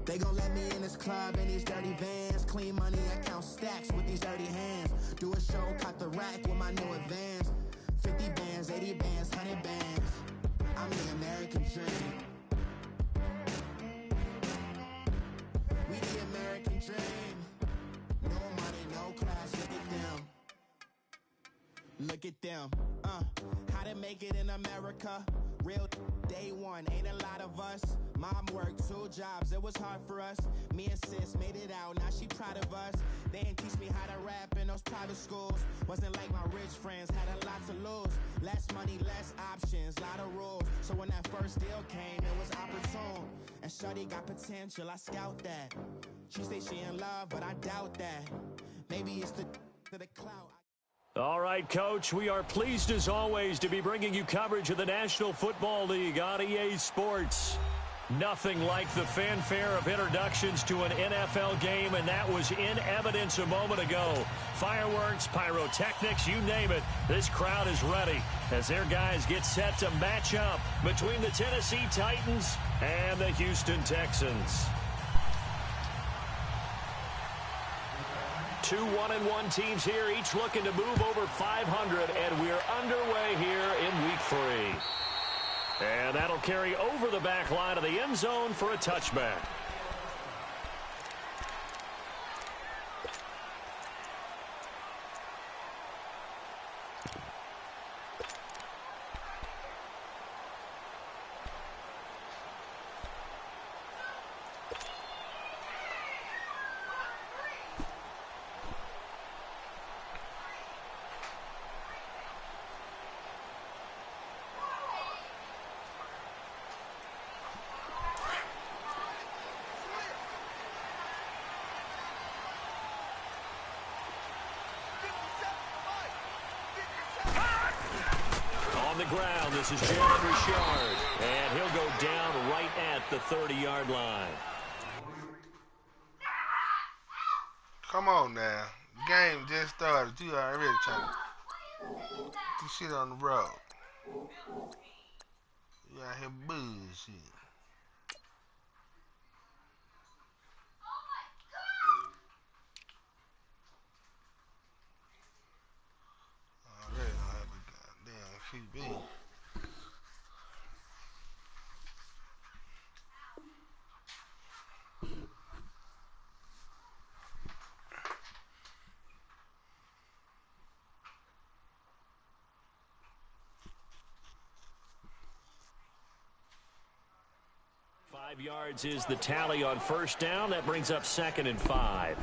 They gon' let me in this club in these dirty vans. Clean money, I count stacks with these dirty hands. Do a show, cut the rack with my new advance. 50 bands, 80 bands, 100 bands. I'm the American dream. We the American dream. No money, no class, look at them. Look at them, how to make it in America. Real day one, ain't a lot of us. Mom worked 2 jobs, it was hard for us. Me and sis made it out, now she proud of us. They didn't teach me how to rap in those private schools. Wasn't like my rich friends, had a lot to lose. Less money, less options, lot of rules. So when that first deal came, it was opportune. And shorty got potential, I scout that. She say she in love, but I doubt that. Maybe it's the clout. All right, Coach, we are pleased as always to be bringing you coverage of the National Football League on EA Sports. Nothing like the fanfare of introductions to an NFL game, and that was in evidence a moment ago. Fireworks, pyrotechnics, you name it. This crowd is ready as their guys get set to match up between the Tennessee Titans and the Houston Texans. 2 1-1 teams here, each looking to move over 500, and we're underway here in week 3. And that'll carry over the back line of the end zone for a touchback. On the ground, this is Jared Richard, and he'll go down right at the 30-yard line. Come on now. The game just started. You already trying to do shit on the road. You out here bullshit. Already don't have a goddamn QB. Yards is the tally on first down. That brings up 2nd and 5.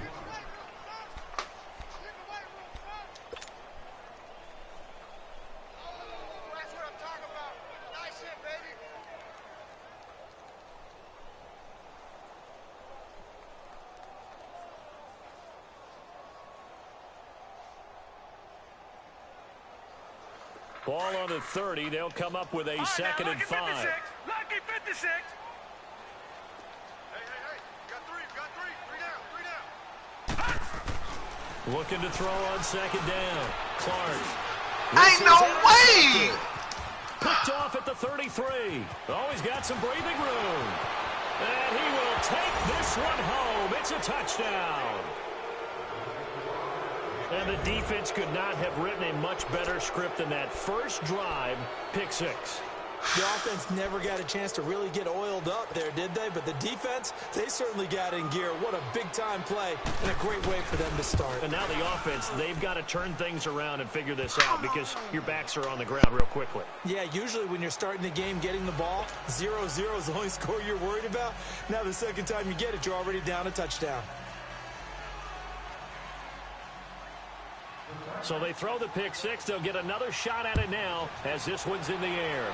Ball on the 30. They'll come up with a 2nd and 5. Lucky 56. Looking to throw on 2nd down. Clark. Ain't no way! Picked off at the 33. Always got some breathing room. And he will take this one home. It's a touchdown. And the defense could not have written a much better script than that first drive, pick 6. The offense never got a chance to really get oiled up there, did they? But the defense, they certainly got in gear. What a big-time play and a great way for them to start. And now the offense, they've got to turn things around and figure this out because your backs are on the ground real quickly. Yeah, usually when you're starting the game getting the ball, 0-0 is the only score you're worried about. Now the second time you get it, you're already down a touchdown. So they throw the pick 6. They'll get another shot at it now as this one's in the air.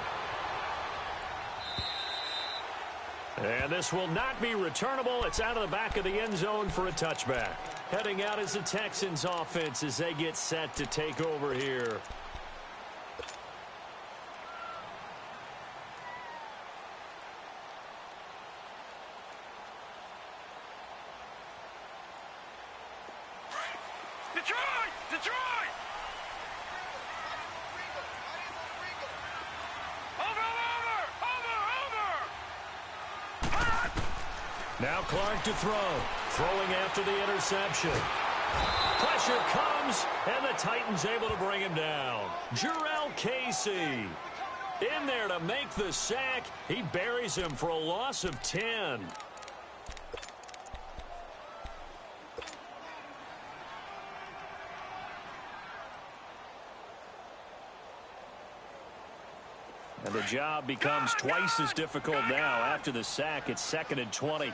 And this will not be returnable. It's out of the back of the end zone for a touchback. Heading out is the Texans offense as they get set to take over here. Detroit! Detroit! Now Clark to throw. Throwing after the interception. Pressure comes, and the Titans able to bring him down. Jarrell Casey in there to make the sack. He buries him for a loss of 10. And the job becomes twice as difficult now after the sack. It's 2nd and 20.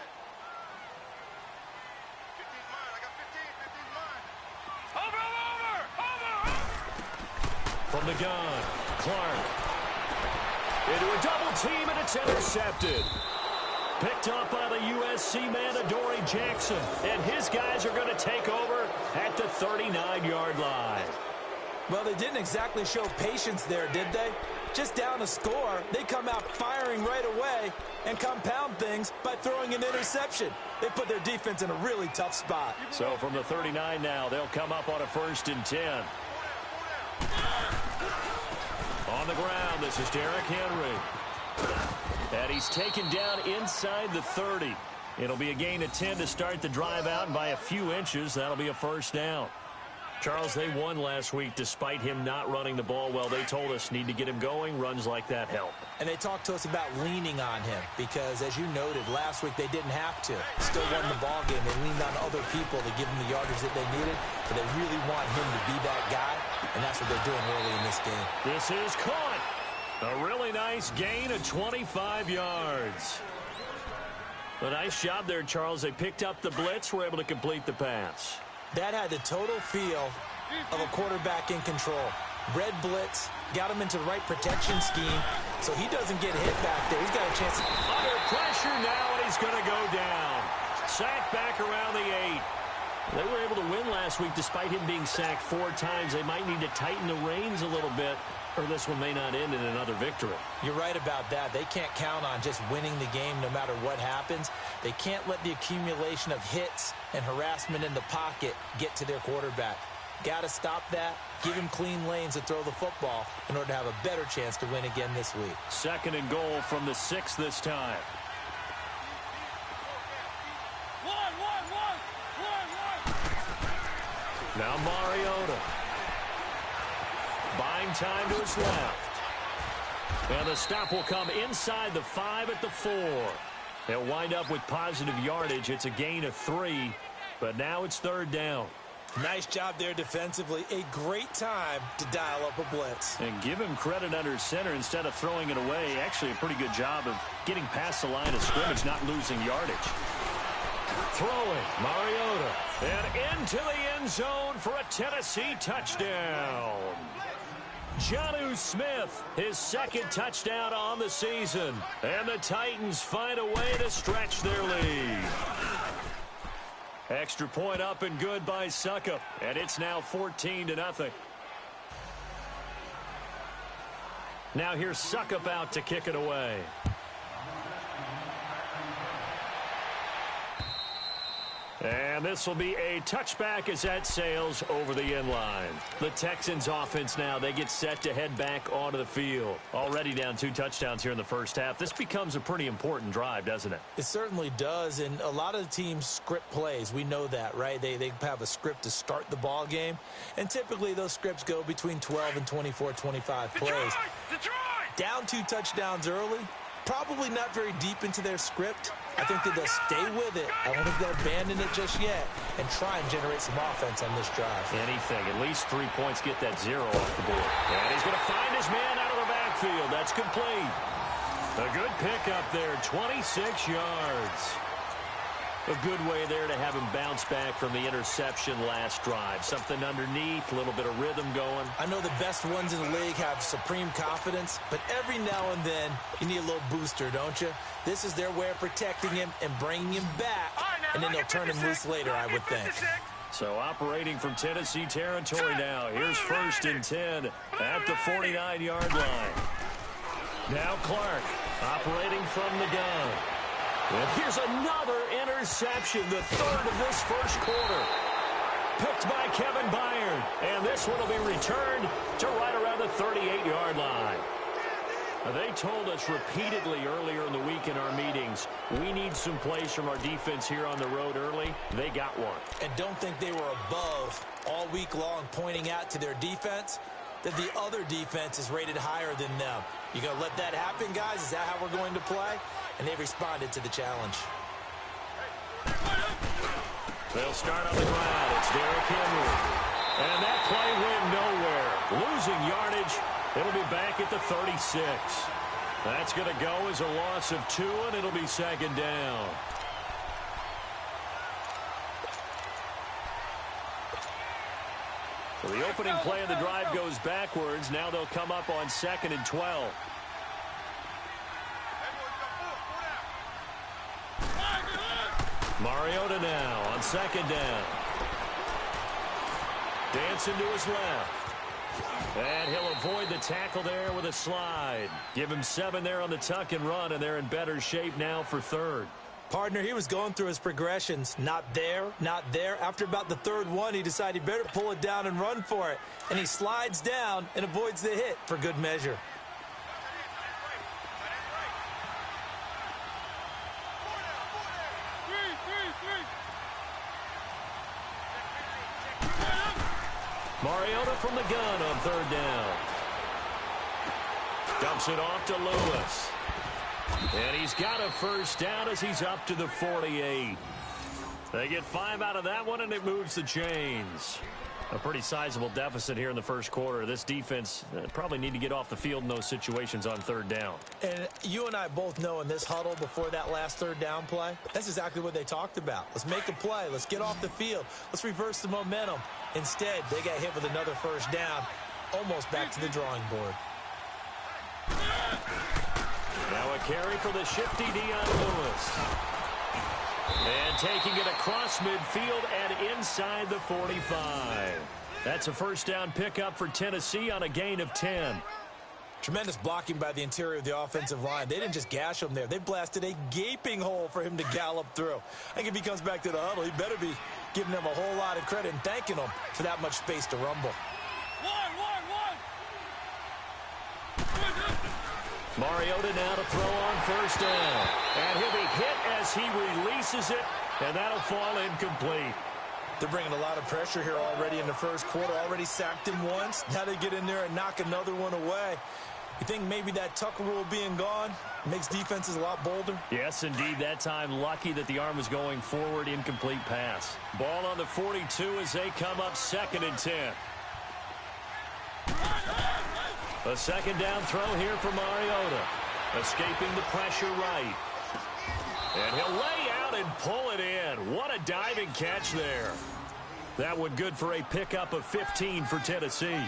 From the gun, Clark. Into a double team, and it's intercepted. Picked up by the USC man, Adoree Jackson. And his guys are going to take over at the 39-yard line. Well, they didn't exactly show patience there, did they? Just down a score, they come out firing right away and compound things by throwing an interception. They put their defense in a really tough spot. So from the 39 now, they'll come up on a 1st and 10. On the ground, this is Derrick Henry. And he's taken down inside the 30. It'll be a gain of 10 to start the drive out, and by a few inches, that'll be a 1st down. Charles, they won last week despite him not running the ball well. They told us need to get him going. Runs like that help. And they talked to us about leaning on him because, as you noted, last week they didn't have to. Still won the ball game. They leaned on other people to give them the yardage that they needed, but they really want him to be that guy, and that's what they're doing early in this game. This is caught. A really nice gain of 25 yards. A nice job there, Charles. They picked up the blitz, were able to complete the pass. That had the total feel of a quarterback in control. Red blitz, got him into the right protection scheme, so he doesn't get hit back there. He's got a chance. Under pressure now, and he's going to go down. Sacked back around the 8. They were able to win last week despite him being sacked 4 times. They might need to tighten the reins a little bit, or this one may not end in another victory. You're right about that. They can't count on just winning the game no matter what happens. They can't let the accumulation of hits and harassment in the pocket get to their quarterback. Got to stop that, give him clean lanes to throw the football in order to have a better chance to win again this week. 2nd and goal from the 6 this time. Now Mariota. Buying time to his left. And the stop will come inside the 5 at the 4. They'll wind up with positive yardage. It's a gain of 3, but now it's 3rd down. Nice job there defensively. A great time to dial up a blitz. And give him credit under center instead of throwing it away. Actually a pretty good job of getting past the line of scrimmage, not losing yardage. Throwing, Mariota, and into the end zone for a Tennessee touchdown. Jonnu Smith, his 2nd touchdown on the season. And the Titans find a way to stretch their lead. Extra point up and good by Succop, and it's now 14-0. Now here's Succop out to kick it away. And this will be a touchback as that sails over the end line. The Texans offense now, they get set to head back onto the field. Already down 2 touchdowns here in the first half. This becomes a pretty important drive, doesn't it? It certainly does, and a lot of the teams script plays. We know that, right? They have a script to start the ball game, and typically those scripts go between 12 and 24, 25 plays. Detroit! Down 2 touchdowns early, probably not very deep into their script. I think that they'll stay with it. I don't think they'll abandon it just yet and try and generate some offense on this drive. Anything. At least 3 points, get that 0 off the board. And he's going to find his man out of the backfield. That's complete. A good pickup there, 26 yards. A good way there to have him bounce back from the interception last drive. Something underneath, a little bit of rhythm going. I know the best ones in the league have supreme confidence, but every now and then you need a little booster, don't you? This is their way of protecting him and bringing him back, and then they'll turn him loose later, I would think. So operating from Tennessee territory now. Here's 1st and 10 at the 49-yard line. Now Clark operating from the gun. And here's another interception, the 3rd of this first quarter. Picked by Kevin Byard. And this one will be returned to right around the 38-yard line. They told us repeatedly earlier in the week in our meetings, we need some plays from our defense here on the road early. They got one. And don't think they were above all week long pointing out to their defense that the other defense is rated higher than them. You going to let that happen, guys? Is that how we're going to play? And they responded to the challenge. They'll start on the ground. It's Derrick Henry. And that play went nowhere. Losing yardage. It'll be back at the 36. That's going to go as a loss of 2, and it'll be second down. So the opening play of the drive goes backwards. Now they'll come up on 2nd and 12. Mariota now on 2nd down. Dancing to his left. And he'll avoid the tackle there with a slide. Give him 7 there on the tuck and run, and they're in better shape now for 3rd. Partner, he was going through his progressions. Not there, not there. After about the 3rd one, he decided he better pull it down and run for it. And he slides down and avoids the hit for good measure. Mariota from the gun on 3rd down. Dumps it off to Lewis. And he's got a first down as he's up to the 48. They get 5 out of that one, and it moves the chains. A pretty sizable deficit here in the first quarter. This defense probably need to get off the field in those situations on 3rd down. And you and I both know in this huddle before that last 3rd down play, that's exactly what they talked about. Let's make a play. Let's get off the field. Let's reverse the momentum. Instead, they got hit with another first down, almost back to the drawing board. Now a carry for the shifty Dion Lewis. And taking it across midfield and inside the 45. That's a first down pickup for Tennessee on a gain of 10. Tremendous blocking by the interior of the offensive line. They didn't just gash him there. They blasted a gaping hole for him to gallop through. I think if he comes back to the huddle, he better be giving them a whole lot of credit and thanking them for that much space to rumble. Mariota now to throw on first down. And he'll be hit as he releases it, and that'll fall incomplete. They're bringing a lot of pressure here already in the first quarter. Already sacked him once. Now they get in there and knock another one away. You think maybe that Tucker rule being gone makes defenses a lot bolder? Yes, indeed. That time, lucky that the arm was going forward. Incomplete pass. Ball on the 42 as they come up 2nd and 10. A second down throw here for Mariota. Escaping the pressure right. And he'll lay out and pull it in. What a diving catch there. That one good for a pickup of 15 for Tennessee.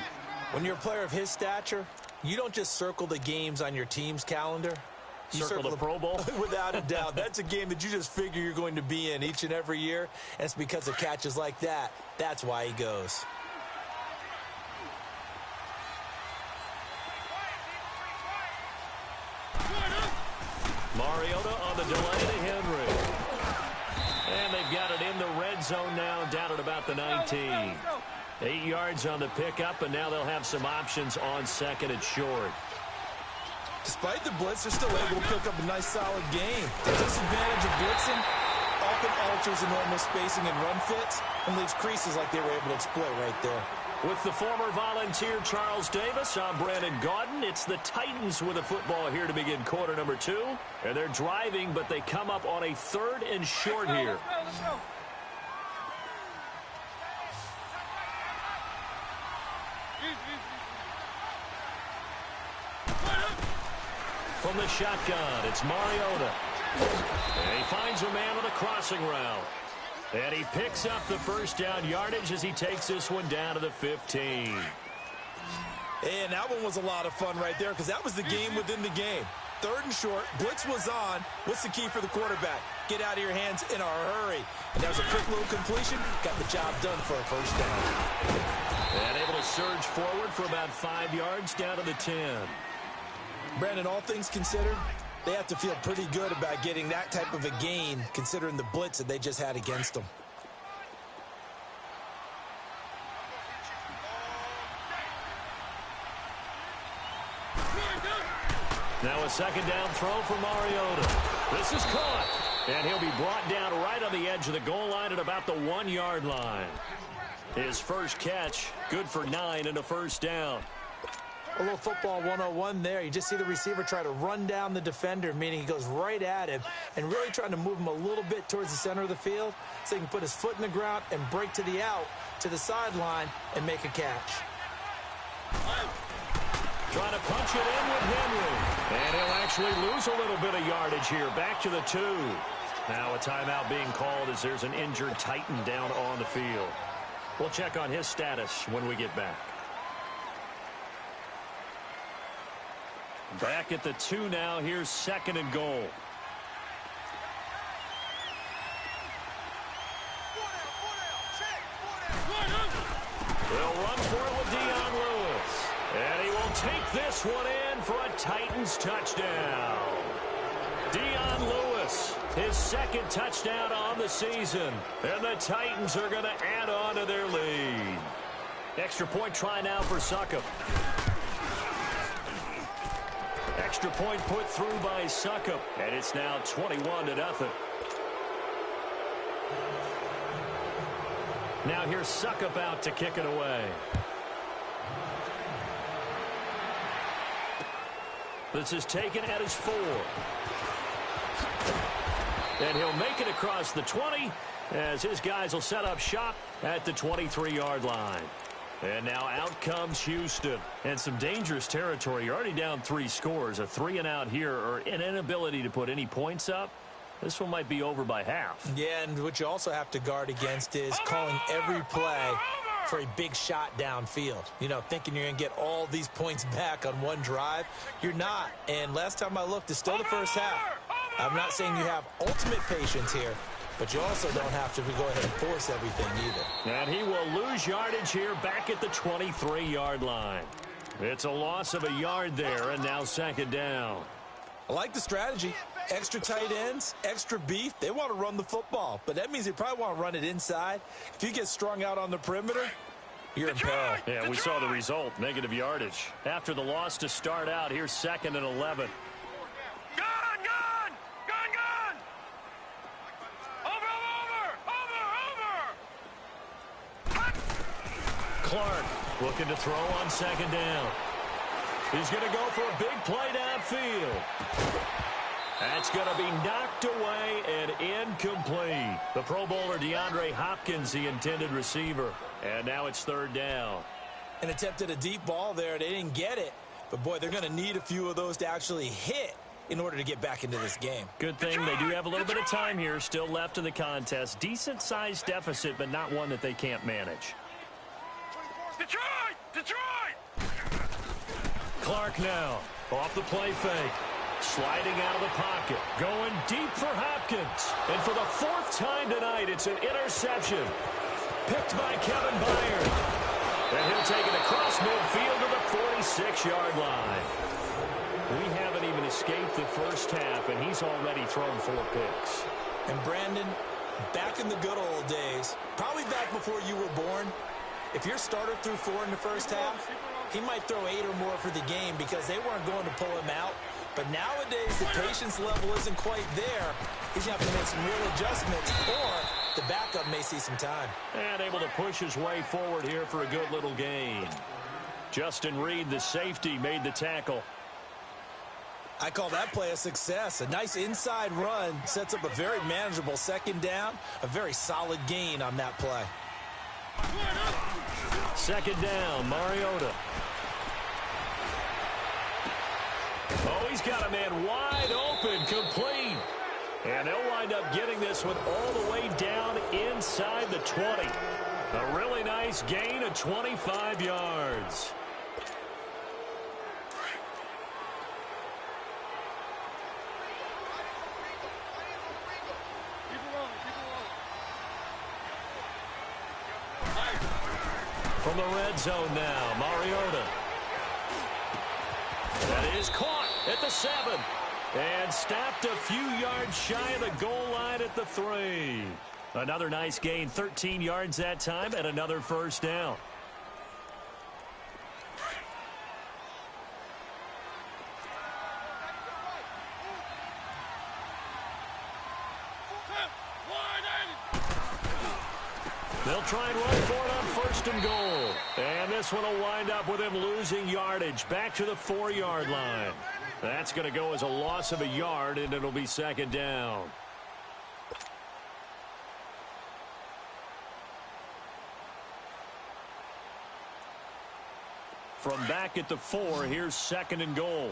When you're a player of his stature, you don't just circle the games on your team's calendar. You circle the Pro Bowl? Without a doubt. That's a game that you just figure you're going to be in each and every year. And it's because of catches like that. That's why he goes. Mariota on the delay to Henry. And they've got it in the red zone now, down at about the 19. 8 yards on the pickup, and now they'll have some options on 2nd and short. Despite the blitz, they're still able to pick up a nice, solid game. The disadvantage of blitzing often alters the normal spacing and run fits and leaves creases like they were able to exploit right there. With the former Volunteer Charles Davis, I'm Brandon Gaudin. It's the Titans with a football here to begin quarter number 2. And they're driving, but they come up on a 3rd and short here. Let's go. From the shotgun, it's Mariota. And he finds a man on the crossing route. And he picks up the first down yardage as he takes this one down to the 15. And that one was a lot of fun right there because that was the game within the game. 3rd and short, blitz was on. What's the key for the quarterback? Get out of your hands in a hurry. And that was a quick little completion. Got the job done for a first down. And able to surge forward for about 5 yards down to the 10. Brandon, all things considered, they have to feel pretty good about getting that type of a gain considering the blitz that they just had against them. Now a second down throw for Mariota. This is caught. And he'll be brought down right on the edge of the goal line at about the 1-yard line. His first catch, good for 9 and a first down. A little football 101 there. You just see the receiver try to run down the defender, meaning he goes right at him and really trying to move him a little bit towards the center of the field so he can put his foot in the ground and break to the out, to the sideline, and make a catch. Trying to punch it in with Henry. And he'll actually lose a little bit of yardage here. Back to the 2. Now a timeout being called as there's an injured Titan down on the field. We'll check on his status when we get back. Back at the 2 now. Here's 2nd and goal. They'll run for it with Dion Lewis. And he will take this one in for a Titans touchdown. Dion Lewis, his 2nd touchdown on the season. And the Titans are going to add on to their lead. Extra point try now for Succop. Extra point put through by Succop. And it's now 21-0. Now here's Succop out to kick it away. This is taken at his 4. And he'll make it across the 20 as his guys will set up shop at the 23-yard line. And now out comes Houston. And some dangerous territory. You're already down 3 scores. A 3-and-out here or an inability to put any points up. This one might be over by half. Yeah, and what you also have to guard against is calling every play for a big shot downfield. You know, thinking you're going to get all these points back on one drive. You're not. And last time I looked, it's still the first half. I'm not saying you have ultimate patience here, but you also don't have to go ahead and force everything either. And he will lose yardage here back at the 23-yard line. It's a loss of a yard there, and now 2nd down. I like the strategy. Extra tight ends, extra beef. They want to run the football, but that means they probably want to run it inside. If you get strung out on the perimeter, you're in peril. Yeah, we saw the result, negative yardage. After the loss to start out, here's 2nd and 11. Clark looking to throw on 2nd down. He's going to go for a big play downfield. That's going to be knocked away and incomplete. The Pro Bowler DeAndre Hopkins, the intended receiver. And now it's 3rd down. An attempt at a deep ball there. They didn't get it. But, boy, they're going to need a few of those to actually hit in order to get back into this game. Good thing they do have a little bit of time here still left in the contest. Decent-sized deficit, but not one that they can't manage. Detroit! Clark now off the play fake. Sliding out of the pocket. Going deep for Hopkins. And for the 4th time tonight, it's an interception. Picked by Kevin Byard. And he'll take it across midfield to the 46-yard line. We haven't even escaped the first half, and he's already thrown 4 picks. And Brandon, back in the good old days, probably back before you were born, if your starter threw 4 in the first half, he might throw 8 or more for the game because they weren't going to pull him out. But nowadays, the patience level isn't quite there. He's going to have to make some real adjustments, or the backup may see some time. And able to push his way forward here for a good little gain. Justin Reed, the safety, made the tackle. I call that play a success. A nice inside run sets up a very manageable 2nd down, a very solid gain on that play. 2nd down, Mariota. Oh, he's got a man wide open, complete. And they'll wind up getting this one all the way down inside the 20. A really nice gain of 25 yards. From the red zone now, Mariota. That is caught at the 7. And stopped a few yards shy of the goal line at the 3. Another nice gain, 13 yards that time, and another first down. They'll try and run for it on first and goal. And this one will wind up with him losing yardage back to the 4-yard line. That's going to go as a loss of a yard, and it'll be second down. From back at the 4, here's second and goal.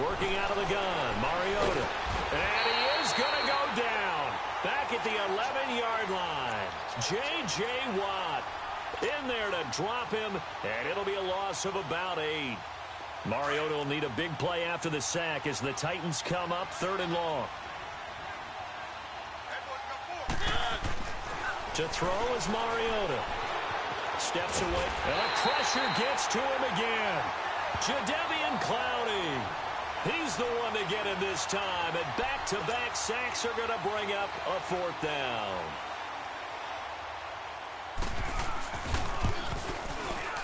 Working out of the gun, Mariota. And he is going to go down. Back at the 11-yard line. J.J. Watt in there to drop him, and it'll be a loss of about 8. Mariota will need a big play after the sack as the Titans come up 3rd and long. To throw is Mariota. Steps away, and the pressure gets to him again. Jadeveon Clowney. He's the one to get him this time, and back-to-back sacks are going to bring up a 4th down.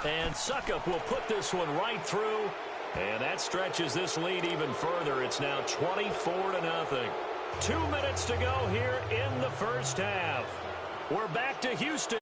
And Suckup will put this one right through, and that stretches this lead even further. It's now 24-0. 2 minutes to go here in the first half. We're back to Houston